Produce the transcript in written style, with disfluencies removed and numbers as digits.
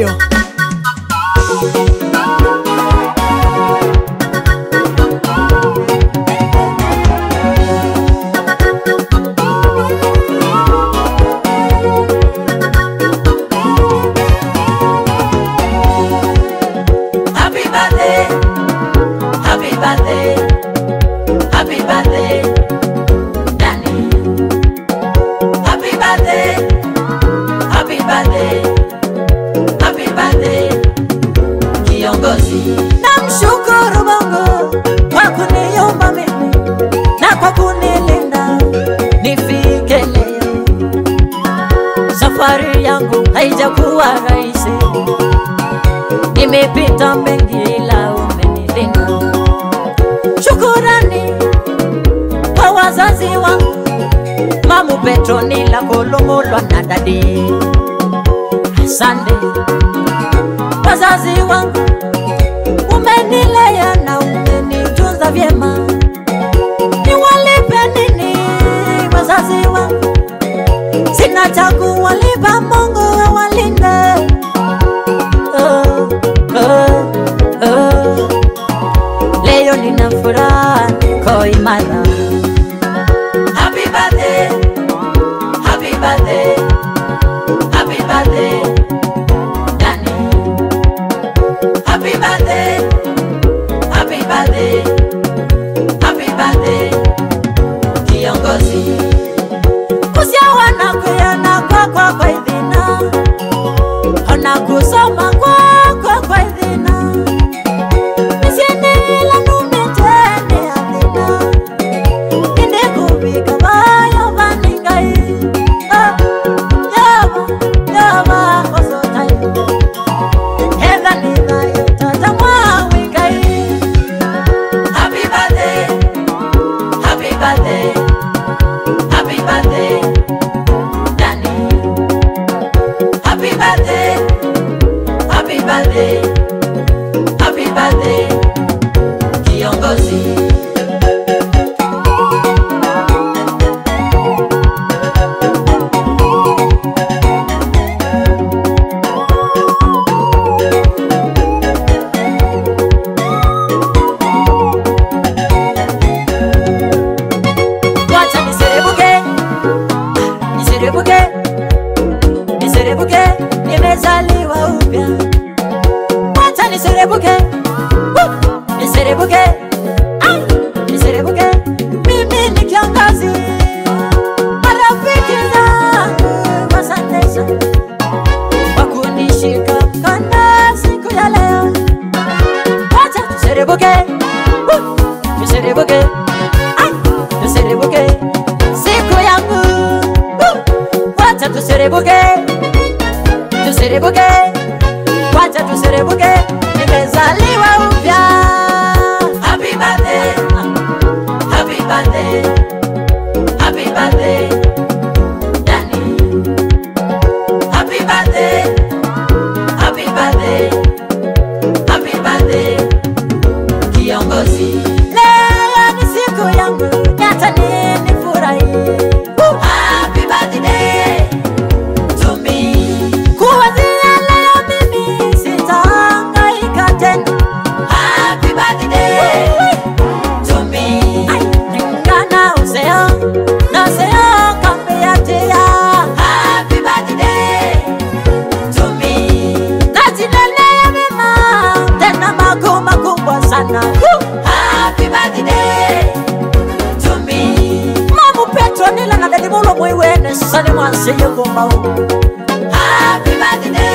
Radio. Happy birthday, happy birthday, happy birthday, Danny. Happy birthday, happy birthday, happy birthday, kiongozi. Namshukuru Mungu kwa kuniumba mimi na kwa kunilinda nifike leo. Safari yangu haijakuwa rahisi, nimepita mengi ila umenilinda. Shukurani kwa wazazi wangu, Mamu Petronila Kolomolwa na Dadi. Asante wazazi wangu, umenilea na umenitunza vyema. Niwalipe nini wazazi wangu? Sina cha kuwalipa, Mungu awalinde. Leo nina furaha, niko imara. Happy birthday, happy birthday, happy birthday, Danny. Happy birthday, happy birthday, happy birthday, kiongozi. Kusiawana kuyana kwa idhina, ona kusoma kwa idhina. Nisiende ila numetene adhina, inde kubika bayo vaningai. Yaba kosotayo, hedha nidhayo tatamwa wikai. Happy birthday, happy birthday, happy birthday, Danny. Happy birthday, happy birthday, happy birthday, kiongozi. Wacha niserebuke, nimezaliwa upya. Wacha niserebuke, niserebuke, mimi ni kiongozi. Marafiki zangu asante sana kwa kunishika mkono siku ya leo. Wacha niserebuke, niserebuke, siku yangu. Wacha tuserebuke, wacha tuserebuke, nimezaliwa upya. Happy birthday, happy birthday, happy birthday, Danny. Happy birthday, happy birthday, happy birthday, kiongozi. Leo ni siku yangu, nyata nifurahi. Happy birthday to me. Kuanzia leo mimi sitahangaika tena. Happy birthday to me. Ningana useo, na useo kambiatia. Happy birthday to me. Najinenea mema, tena makubwa sana. Happy birthday to me. Mamu Petronila na Dadi Mulo mwiwene, sani mwansi yuko mbao. Happy birthday